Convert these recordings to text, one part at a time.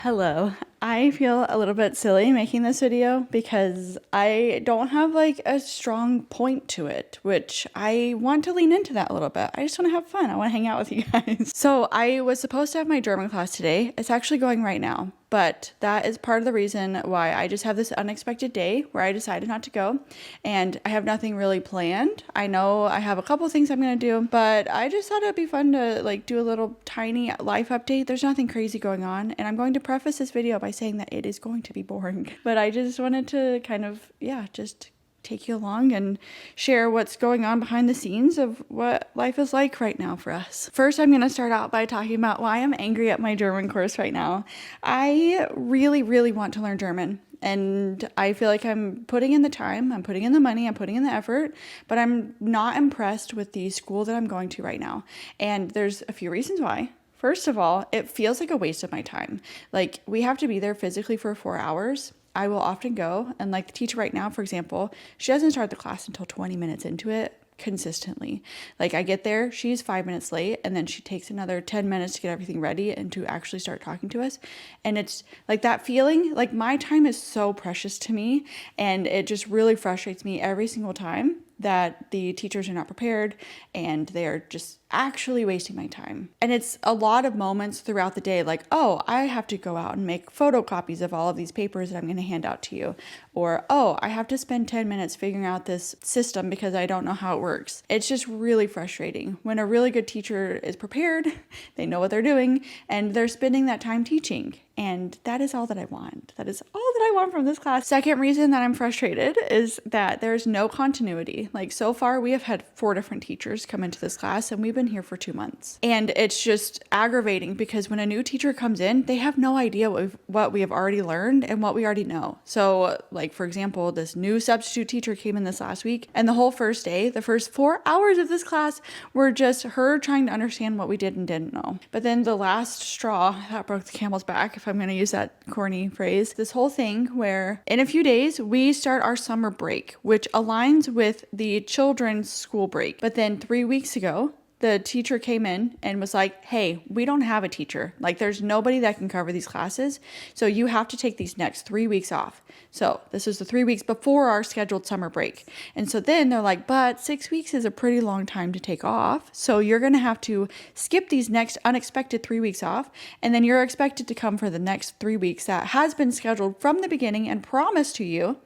Hello. I feel a little bit silly making this video because I don't have like a strong point to it, which I want to lean into that a little bit. I just want to have fun. I want to hang out with you guys. So I was supposed to have my German class today. It's actually going right now, but that is part of the reason why I just have this unexpected day where I decided not to go, and I have nothing really planned. I know I have a couple things I'm going to do, but I just thought it'd be fun to like do a little tiny life update. There's nothing crazy going on, and I'm going to preface this video by saying that it is going to be boring, but I just wanted to kind of, just take you along and share what's going on behind the scenes of what life is like right now for us. First, I'm going to start out by talking about why I'm angry at my German course right now. I really, really want to learn German. And I feel like I'm putting in the time, I'm putting in the money, I'm putting in the effort, but I'm not impressed with the school that I'm going to right now. And there's a few reasons why. First of all, it feels like a waste of my time. Like, we have to be there physically for 4 hours. I will often go, and like the teacher right now, for example, she doesn't start the class until 20 minutes into it consistently. Like, I get there, she's 5 minutes late, and then she takes another 10 minutes to get everything ready and to actually start talking to us. And it's like that feeling, like my time is so precious to me, and it just really frustrates me every single time that the teachers are not prepared and they're just actually wasting my time. And it's a lot of moments throughout the day, like, oh, I have to go out and make photocopies of all of these papers that I'm going to hand out to you. Or, oh, I have to spend 10 minutes figuring out this system because I don't know how it works. It's just really frustrating. When a really good teacher is prepared, they know what they're doing, and they're spending that time teaching. And that is all that I want. That is all that I want from this class. Second reason that I'm frustrated is that there's no continuity. Like, so far, we have had 4 different teachers come into this class, and we've been here for 2 months. And it's just aggravating because when a new teacher comes in, they have no idea what we have already learned and what we already know. So, like, for example, this new substitute teacher came in this last week, and the whole first day, the first 4 hours of this class were just her trying to understand what we did and didn't know. But then the last straw that broke the camel's back, if I'm going to use that corny phrase, this whole thing where in a few days we start our summer break, which aligns with the children's school break. But then 3 weeks ago, the teacher came in and was like, hey, we don't have a teacher. Like, there's nobody that can cover these classes. So you have to take these next 3 weeks off. So this is the 3 weeks before our scheduled summer break. And so then they're like, but 6 weeks is a pretty long time to take off. So you're going to have to skip these next unexpected 3 weeks off. And then you're expected to come for the next 3 weeks that has been scheduled from the beginning and promised to you.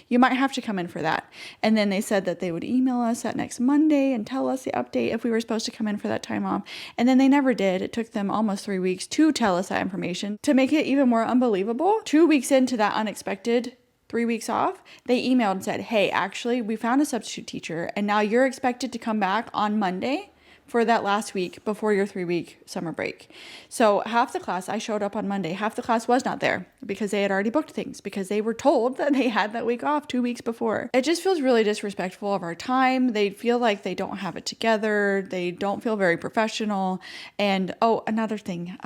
You might have to come in for that. And then they said that they would email us that next Monday and tell us the update if we were supposed to come in for that time off. And then they never did. It took them almost 3 weeks to tell us that information. To make it even more unbelievable, 2 weeks into that unexpected 3 weeks off, they emailed and said, hey, actually, we found a substitute teacher, and now you're expected to come back on Monday for that last week before your 3-week summer break. So half the class, I showed up on Monday, half the class was not there because they had already booked things because they were told that they had that week off 2 weeks before. It just feels really disrespectful of our time. They feel like they don't have it together. They don't feel very professional. And oh, another thing,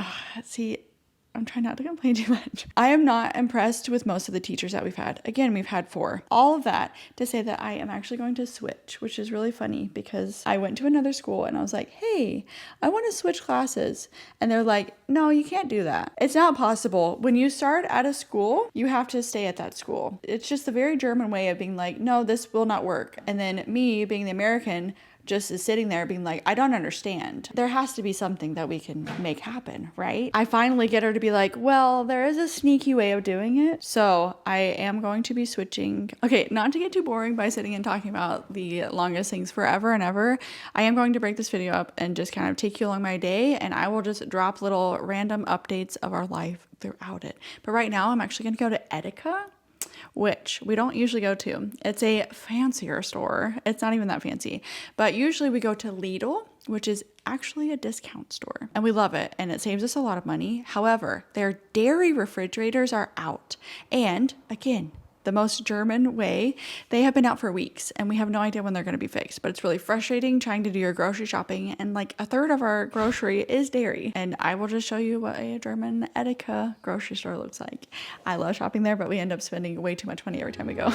I'm trying not to complain too much. I am not impressed with most of the teachers that we've had. Again, we've had 4. All of that to say that I am actually going to switch, which is really funny because I went to another school and I was like, hey, I want to switch classes. And they're like, no, you can't do that. It's not possible. When you start at a school, you have to stay at that school. It's just the very German way of being like, no, this will not work. And then me being the American just is sitting there being like, I don't understand. There has to be something that we can make happen, right? I finally get her to be like, well, there is a sneaky way of doing it. So I am going to be switching. Okay, not to get too boring by sitting and talking about the longest things forever and ever, I am going to break this video up and just kind of take you along my day, and I will just drop little random updates of our life throughout it. But right now, I'm actually going to go to Edeka, which we don't usually go to. It's a fancier store. It's not even that fancy. But usually we go to Lidl, which is actually a discount store. And we love it, and it saves us a lot of money. However, their dairy refrigerators are out. And again, the most German way, they have been out for weeks, and we have no idea when they're going to be fixed. But it's really frustrating trying to do your grocery shopping, and like a third of our grocery is dairy. And I will just show you what a German Edeka grocery store looks like. I love shopping there, but we end up spending way too much money every time we go.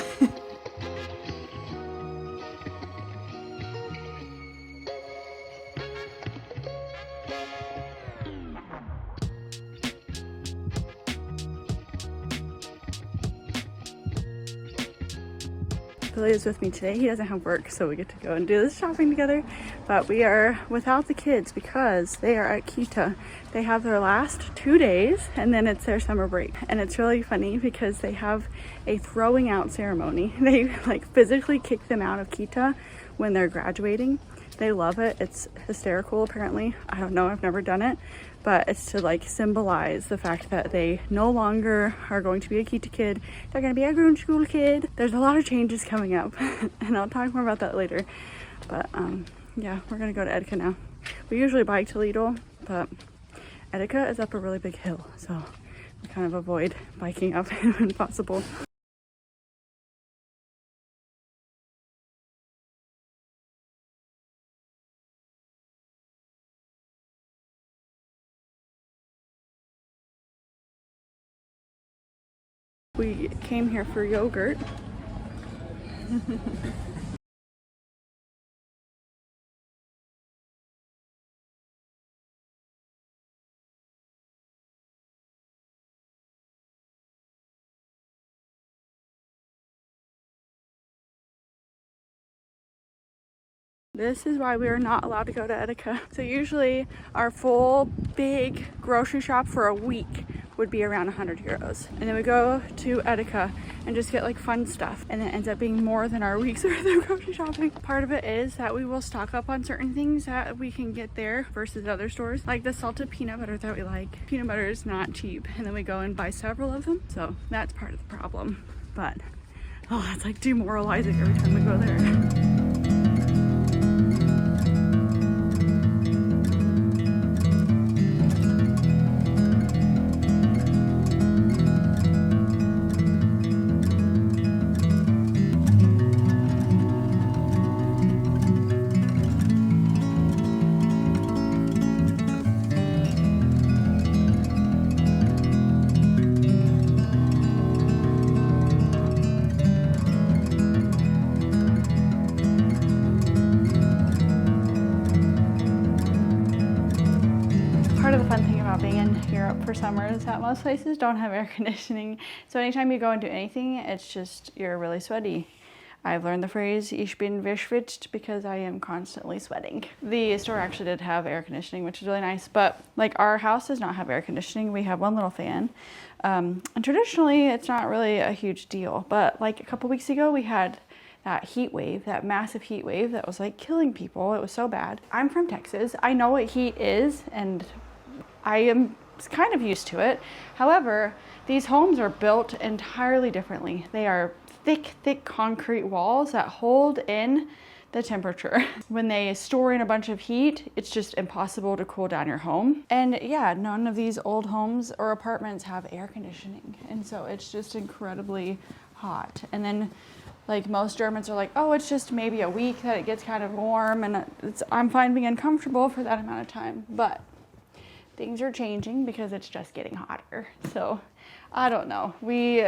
Billy is with me today. He doesn't have work, so we get to go and do this shopping together. But we are without the kids because they are at Kita. They have their last 2 days and then it's their summer break. And it's really funny because they have a throwing out ceremony. They like physically kick them out of Kita when they're graduating. They love it. It's hysterical apparently. I don't know, I've never done it. But it's to like symbolize the fact that they no longer are going to be a Kita kid. They're going to be a grown school kid. There's a lot of changes coming up and I'll talk more about that later. But yeah, we're going to go to Edeka now. We usually bike to Lidl, but Edeka is up a really big hill, so we kind of avoid biking up when possible. We came here for yogurt. This is why we are not allowed to go to Edeka. So usually our full big grocery shop for a week would be around 100 euros. And then we go to Edeka and just get like fun stuff. And it ends up being more than our week's worth of grocery shopping. Part of it is that we will stock up on certain things that we can get there versus other stores. Like the salted peanut butter that we like. Peanut butter is not cheap. And then we go and buy several of them. So that's part of the problem. But, oh, it's like demoralizing every time we go there. Part of the fun thing about being in Europe for summer is that most places don't have air conditioning. So anytime you go and do anything, it's just, you're really sweaty. I've learned the phrase, ich bin verschwitzt, because I am constantly sweating. The store actually did have air conditioning, which is really nice, but like our house does not have air conditioning. We have one little fan. And traditionally, it's not really a huge deal, but like a couple weeks ago, we had that heat wave, that massive heat wave that was like killing people. It was so bad. I'm from Texas. I know what heat is, and I am kind of used to it. However, these homes are built entirely differently. They are thick concrete walls that hold in the temperature. When they store in a bunch of heat, it's just impossible to cool down your home. And yeah, none of these old homes or apartments have air conditioning. And so it's just incredibly hot. And then like most Germans are like, oh, it's just maybe a week that it gets kind of warm, and I'm fine being uncomfortable for that amount of time. But things are changing because it's just getting hotter. So I don't know. We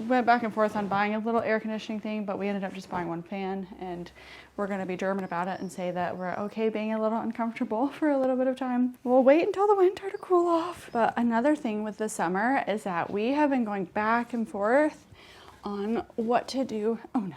went back and forth on buying a little air conditioning thing, but we ended up just buying one fan, and we're going to be German about it and say that we're okay being a little uncomfortable for a little bit of time. We'll wait until the winter to cool off. But another thing with the summer is that we have been going back and forth on what to do. Oh no.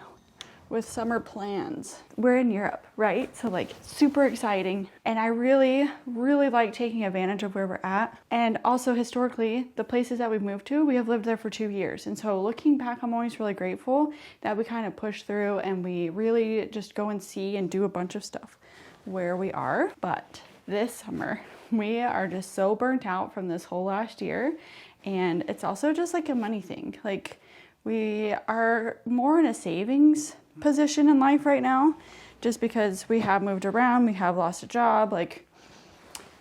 With summer plans. We're in Europe, right? So like super exciting. And I really like taking advantage of where we're at. And also historically, the places that we've moved to, we have lived there for 2 years. And so looking back, I'm always really grateful that we kind of push through and we really just go and see and do a bunch of stuff where we are. But this summer, we are just so burnt out from this whole last year. And it's also just like a money thing. Like we are more in a savings position in life right now, just because we have moved around, we have lost a job, like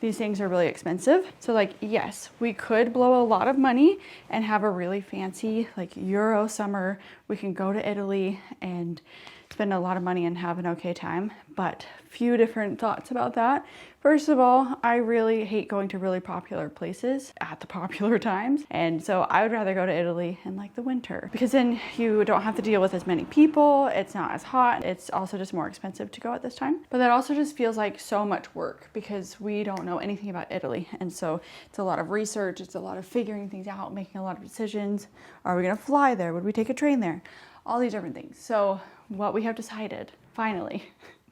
these things are really expensive. So like, yes, we could blow a lot of money and have a really fancy like Euro summer. We can go to Italy and spend a lot of money and have an okay time, but few different thoughts about that. First of all, I really hate going to really popular places at the popular times. And so I would rather go to Italy in like the winter, because then you don't have to deal with as many people. It's not as hot. It's also just more expensive to go at this time. But that also just feels like so much work because we don't know anything about Italy. And so it's a lot of research. It's a lot of figuring things out, making a lot of decisions. Are we gonna fly there? Would we take a train there? All these different things. So what we have decided, finally.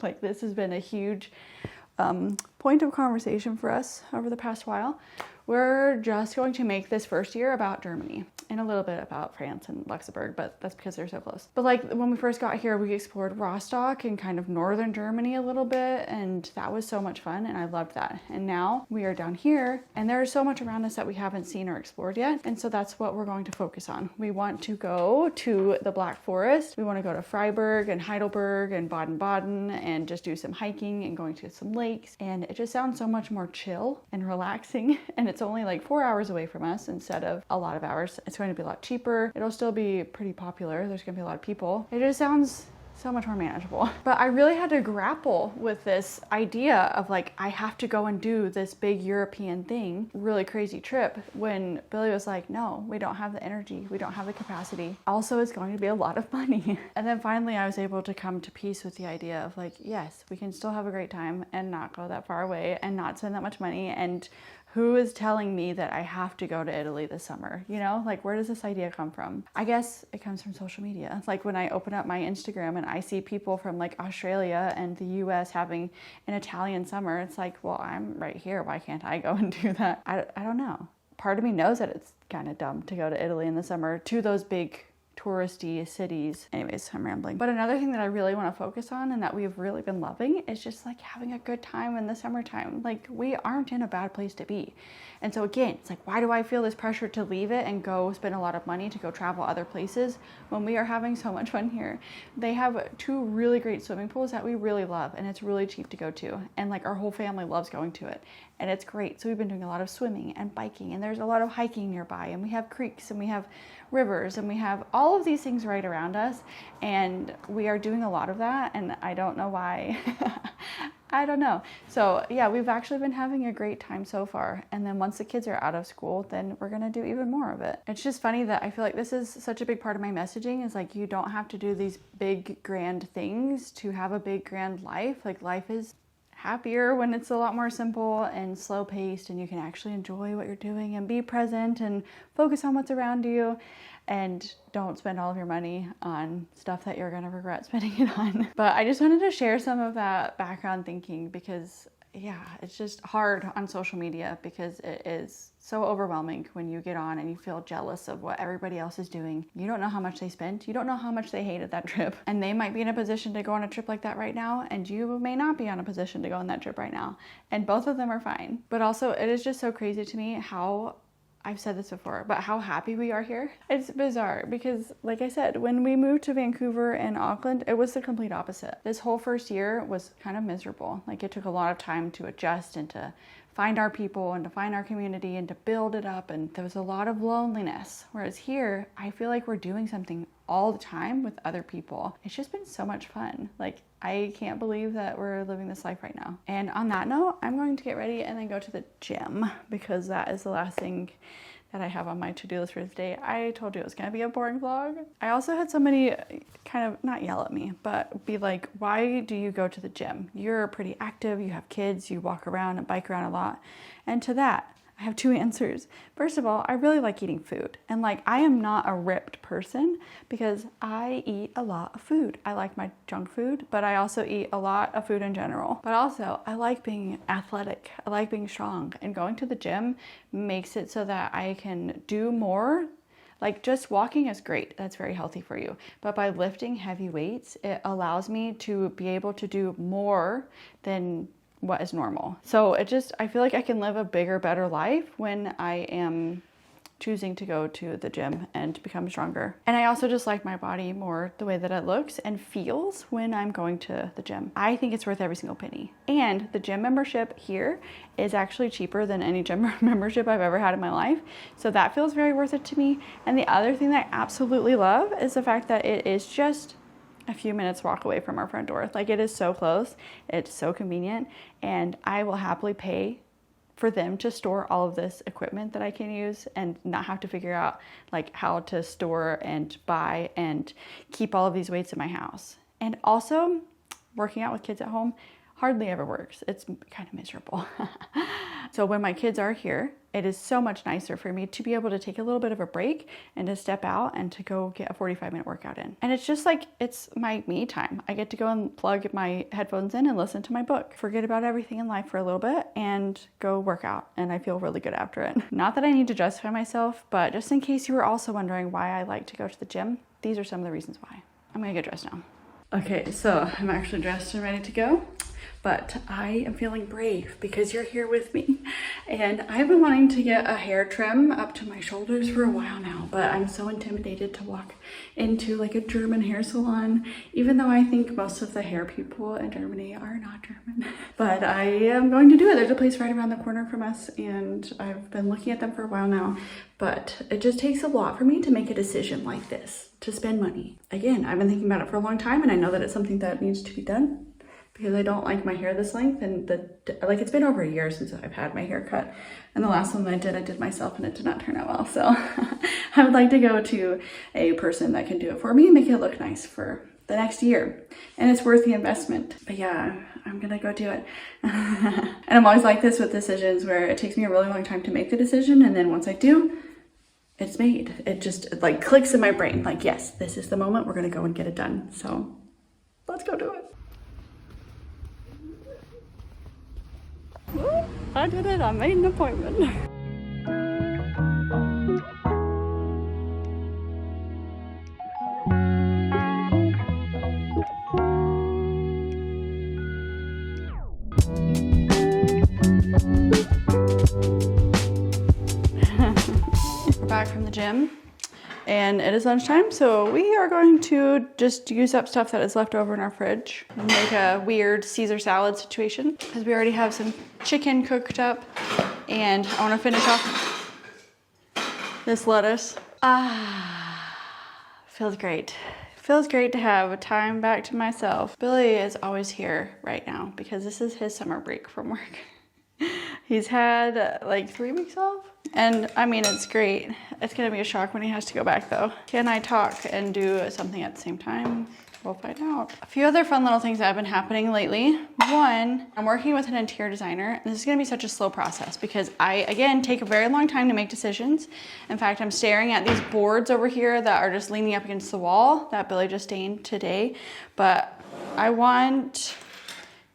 Like, this has been a huge point of conversation for us over the past while. We're just going to make this first year about Germany and a little bit about France and Luxembourg, but that's because they're so close. But like when we first got here, we explored Rostock and kind of northern Germany a little bit, and that was so much fun and I loved that. And now we are down here and there's so much around us that we haven't seen or explored yet, and so that's what we're going to focus on. We want to go to the Black Forest. We want to go to Freiburg and Heidelberg and Baden-Baden and just do some hiking and going to some lakes, and it just sounds so much more chill and relaxing, and it's only like 4 hours away from us instead of a lot of hours. It's going to be a lot cheaper. It'll still be pretty popular. There's going to be a lot of people. It just sounds so much more manageable. But I really had to grapple with this idea of like, I have to go and do this big European thing, really crazy trip, when Billy was like, no, we don't have the energy. We don't have the capacity. Also, it's going to be a lot of money. And then finally I was able to come to peace with the idea of like, yes, we can still have a great time and not go that far away and not spend that much money. And who is telling me that I have to go to Italy this summer? You know, like, where does this idea come from? I guess it comes from social media. Like when I open up my Instagram and I see people from like Australia and the US having an Italian summer, it's like, well, I'm right here. Why can't I go and do that? I don't know. Part of me knows that it's kind of dumb to go to Italy in the summer to those big touristy cities. Anyways, I'm rambling. But another thing that I really want to focus on and that we've really been loving is just like having a good time in the summertime. Like, we aren't in a bad place to be. And so again, it's like, why do I feel this pressure to leave it and go spend a lot of money to go travel other places when we are having so much fun here? They have 2 really great swimming pools that we really love, and it's really cheap to go to. And like, our whole family loves going to it. And it's great. So we've been doing a lot of swimming and biking, and there's a lot of hiking nearby, and we have creeks and we have rivers and we have all of these things right around us, and we are doing a lot of that, and I don't know why. I don't know. So yeah, we've actually been having a great time so far. And then once the kids are out of school, then we're going to do even more of it. It's just funny that I feel like this is such a big part of my messaging, is like, you don't have to do these big grand things to have a big grand life. Like, life is happier when it's a lot more simple and slow paced, and you can actually enjoy what you're doing and be present and focus on what's around you, and don't spend all of your money on stuff that you're going to regret spending it on. But I just wanted to share some of that background thinking, because yeah, it's just hard on social media because it is so overwhelming when you get on and you feel jealous of what everybody else is doing. You don't know how much they spent. You don't know how much they hated that trip. And they might be in a position to go on a trip like that right now, and you may not be on a position to go on that trip right now. And both of them are fine. But also, it is just so crazy to me how, I've said this before, but how happy we are here. It's bizarre because, like I said, when we moved to Vancouver and Auckland, it was the complete opposite. This whole first year was kind of miserable. Like, it took a lot of time to adjust and to find our people and to find our community and to build it up, and there was a lot of loneliness. Whereas here, I feel like we're doing something all the time with other people. It's just been so much fun. Like, I can't believe that we're living this life right now. And on that note, I'm going to get ready and then go to the gym, because that is the last thing that I have on my to-do list for today. I told you it was gonna be a boring vlog. I also had somebody kind of, not yell at me, but be like, why do you go to the gym? You're pretty active, you have kids, you walk around and bike around a lot. And to that, I have 2 answers. First of all, I really like eating food. And like, I am not a ripped person because I eat a lot of food. I like my junk food, but I also eat a lot of food in general. But also, I like being athletic. I like being strong. And going to the gym makes it so that I can do more. Like, just walking is great. That's very healthy for you. But by lifting heavy weights, it allows me to be able to do more than what is normal. So I feel like I can live a bigger, better life when I am choosing to go to the gym and become stronger. And I also just like my body more the way that it looks and feels when I'm going to the gym. I think it's worth every single penny. And the gym membership here is actually cheaper than any gym membership I've ever had in my life. So that feels very worth it to me. And the other thing that I absolutely love is the fact that it is just a few minutes walk away from our front door. Like, it is so close, it's so convenient, and I will happily pay for them to store all of this equipment that I can use and not have to figure out like how to store and buy and keep all of these weights in my house. And also, working out with kids at home hardly ever works. It's kind of miserable. So when my kids are here, it is so much nicer for me to be able to take a little bit of a break and to step out and to go get a 45-minute workout in. And it's just like, it's my me time. I get to go and plug my headphones in and listen to my book, forget about everything in life for a little bit and go work out. And I feel really good after it. Not that I need to justify myself, but just in case you were also wondering why I like to go to the gym, these are some of the reasons why. I'm gonna get dressed now. Okay, so I'm actually dressed and ready to go. But I am feeling brave because you're here with me. And I've been wanting to get a hair trim up to my shoulders for a while now, but I'm so intimidated to walk into like a German hair salon, even though I think most of the hair people in Germany are not German. But I am going to do it. There's a place right around the corner from us and I've been looking at them for a while now, but it just takes a lot for me to make a decision like this, to spend money. Again, I've been thinking about it for a long time and I know that it's something that needs to be done, because I don't like my hair this length, and it's been over a year since I've had my hair cut, and the last one I did myself and it did not turn out well. So I would like to go to a person that can do it for me and make it look nice for the next year, and it's worth the investment. But yeah, I'm gonna go do it. And I'm always like this with decisions where it takes me a really long time to make the decision, and then once I do, it's made. It just like clicks in my brain, like, yes, this is the moment, we're gonna go and get it done. So let's go do it. I did it, I made an appointment. We're back from the gym and it is lunchtime, so we are going to just use up stuff that is left over in our fridge and make a weird Caesar salad situation, because we already have some chicken cooked up and I want to finish off this lettuce. Feels great. Feels great to have time back to myself. Billy is always here right now because this is his summer break from work. He's had like 3 weeks off. And I mean, it's great. It's gonna be a shock when he has to go back though. Can I talk and do something at the same time? We'll find out. A few other fun little things that have been happening lately. One, I'm working with an interior designer, and this is gonna be such a slow process because I, again, take a very long time to make decisions. In fact, I'm staring at these boards over here that are just leaning up against the wall that Billy just stained today. But I want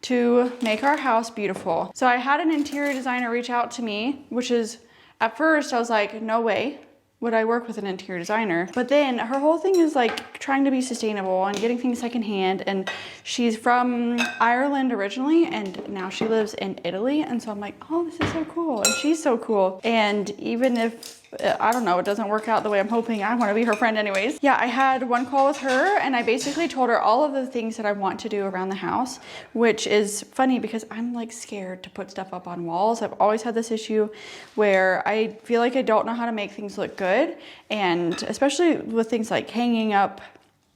to make our house beautiful. So I had an interior designer reach out to me, which is, at first I was like, no way would I work with an interior designer. But then her whole thing is like trying to be sustainable and getting things secondhand. And she's from Ireland originally, and now she lives in Italy. And so I'm like, oh, this is so cool. And she's so cool. And even if, I don't know, it doesn't work out the way I'm hoping, I want to be her friend anyways. Yeah, I had one call with her and I basically told her all of the things that I want to do around the house, which is funny because I'm like scared to put stuff up on walls. I've always had this issue where I feel like I don't know how to make things look good. And especially with things like hanging up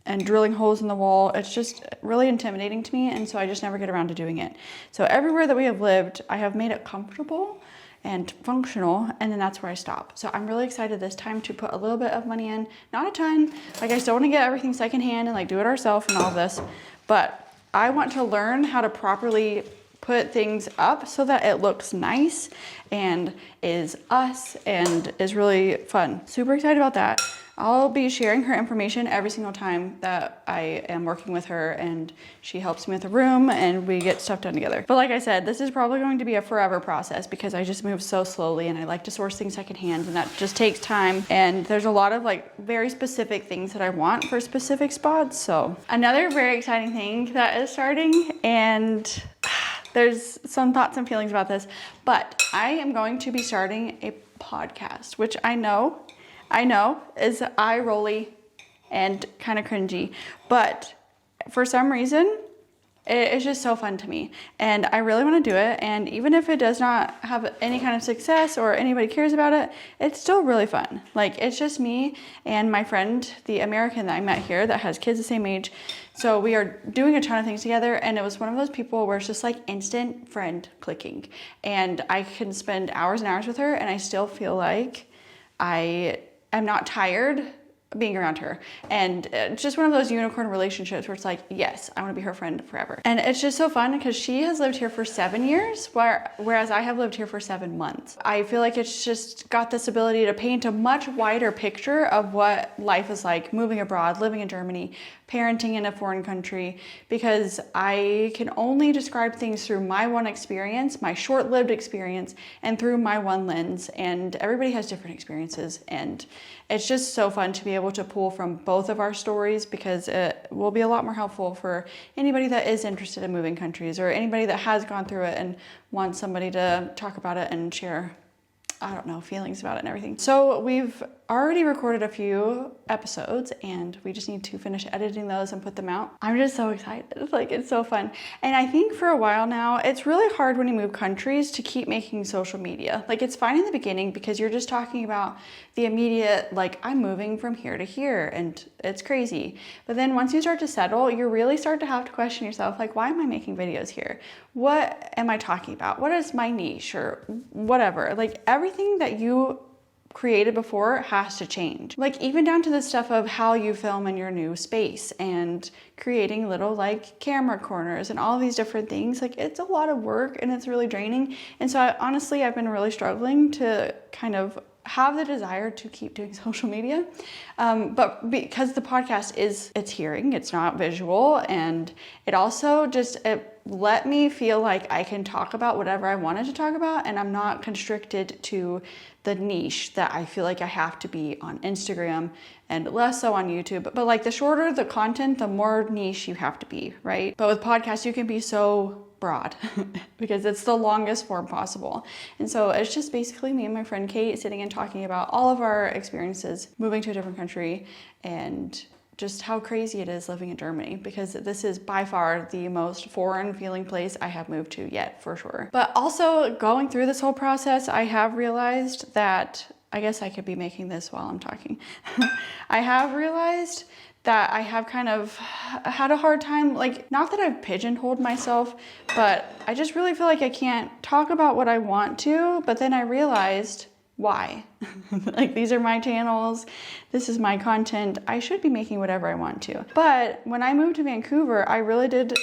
and drilling holes in the wall, it's just really intimidating to me. And so I just never get around to doing it. So everywhere that we have lived, I have made it comfortable and functional, and then that's where I stop. So I'm really excited this time to put a little bit of money in, not a ton. Like, I still want to get everything secondhand and like do it ourselves and all of this, but I want to learn how to properly put things up so that it looks nice and is us and is really fun. Super excited about that. I'll be sharing her information every single time that I am working with her, and she helps me with the room and we get stuff done together. But like I said, this is probably going to be a forever process because I just move so slowly and I like to source things secondhand, and that just takes time. And there's a lot of like very specific things that I want for specific spots. So another very exciting thing that is starting, and there's some thoughts and feelings about this, but I am going to be starting a podcast, which I know is eye-rolly and kind of cringy, but for some reason, it's just so fun to me, and I really want to do it. And even if it does not have any kind of success or anybody cares about it, it's still really fun. Like, it's just me and my friend, the American that I met here that has kids the same age. So we are doing a ton of things together, and it was one of those people where it's just like instant friend clicking, and I can spend hours and hours with her and I still feel like I'm not tired being around her. And it's just one of those unicorn relationships where it's like, yes, I want to be her friend forever. And it's just so fun because she has lived here for 7 years, whereas I have lived here for 7 months. I feel like it's just got this ability to paint a much wider picture of what life is like moving abroad, living in Germany, parenting in a foreign country, because I can only describe things through my one experience, my short-lived experience, and through my one lens. And everybody has different experiences, and it's just so fun to be able to pull from both of our stories, because it will be a lot more helpful for anybody that is interested in moving countries, or anybody that has gone through it and wants somebody to talk about it and share, I don't know, feelings about it and everything. So we've already recorded a few episodes and we just need to finish editing those and put them out. I'm just so excited. Like, it's so fun. And I think for a while now, it's really hard when you move countries to keep making social media. Like, it's fine in the beginning because you're just talking about the immediate, like, I'm moving from here to here and it's crazy. But then once you start to settle, you really start to have to question yourself, like, why am I making videos here? What am I talking about? What is my niche or whatever? Like, everything that you created before has to change. Like, even down to the stuff of how you film in your new space and creating little like camera corners and all of these different things. Like, it's a lot of work and it's really draining. And so honestly, I've been really struggling to kind of have the desire to keep doing social media. But because the podcast it's hearing, it's not visual. And it also it let me feel like I can talk about whatever I wanted to talk about. And I'm not constricted to the niche that I feel like I have to be on Instagram and less so on YouTube. But like, the shorter the content, the more niche you have to be, right? But with podcasts, you can be so broad because it's the longest form possible. And so it's just basically me and my friend Kate sitting and talking about all of our experiences moving to a different country and just how crazy it is living in Germany, because this is by far the most foreign feeling place I have moved to yet, for sure. But also, going through this whole process, I have realized that, I guess I could be making this while I'm talking. I have realized that I have kind of had a hard time, like, not that I've pigeonholed myself, but I just really feel like I can't talk about what I want to, but then I realized, why? Like, these are my channels, this is my content, I should be making whatever I want to. But when I moved to Vancouver, I really did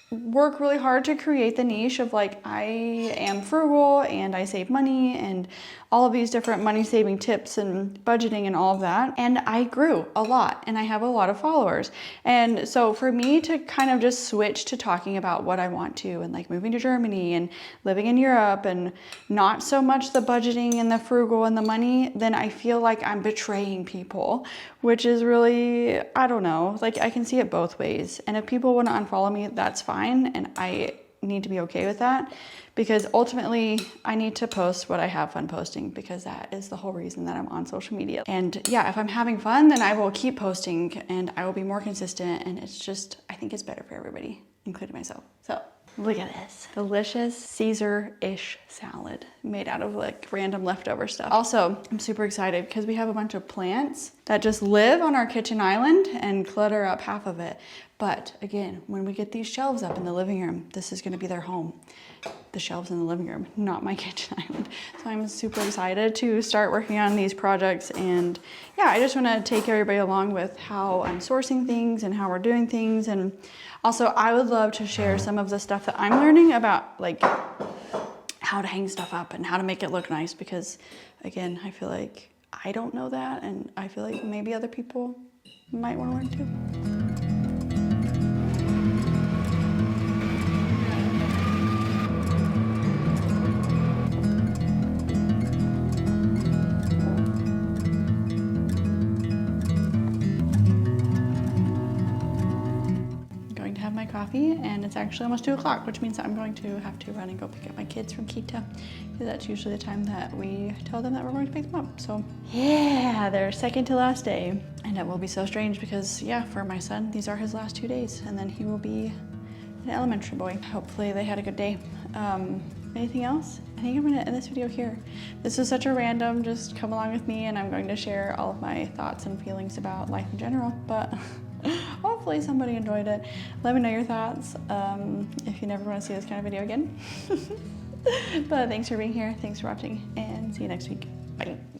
work really hard to create the niche of, like, I am frugal and I save money and all of these different money saving tips and budgeting and all of that. And I grew a lot and I have a lot of followers. And so for me to kind of just switch to talking about what I want to, and like moving to Germany and living in Europe and not so much the budgeting and the frugal and the money, then I feel like I'm betraying people, which is really, I don't know, like, I can see it both ways. And if people want to unfollow me, that's fine. And I need to be okay with that, because ultimately I need to post what I have fun posting, because that is the whole reason that I'm on social media. And yeah, if I'm having fun, then I will keep posting and I will be more consistent. And it's just, I think it's better for everybody, including myself. So look at this delicious Caesar-ish salad made out of like random leftover stuff. Also, I'm super excited because we have a bunch of plants that just live on our kitchen island and clutter up half of it. But again, when we get these shelves up in the living room, this is going to be their home. The shelves in the living room, not my kitchen island. So I'm super excited to start working on these projects. And yeah, I just want to take everybody along with how I'm sourcing things and how we're doing things. And also, I would love to share some of the stuff that I'm learning about, like, how to hang stuff up and how to make it look nice. Because again, I feel like I don't know that. And I feel like maybe other people might want to learn too. My coffee, and it's actually almost 2 o'clock, which means I'm going to have to run and go pick up my kids from Kita, because that's usually the time that we tell them that we're going to pick them up. So yeah, their second to last day, and it will be so strange because yeah, for my son, these are his last 2 days, and then he will be an elementary boy. Hopefully they had a good day. Anything else? I think I'm gonna end this video here. This is such a random, just come along with me, and I'm going to share all of my thoughts and feelings about life in general, but hopefully somebody enjoyed it. Let me know your thoughts if you never want to see this kind of video again. But thanks for being here, thanks for watching, and see you next week.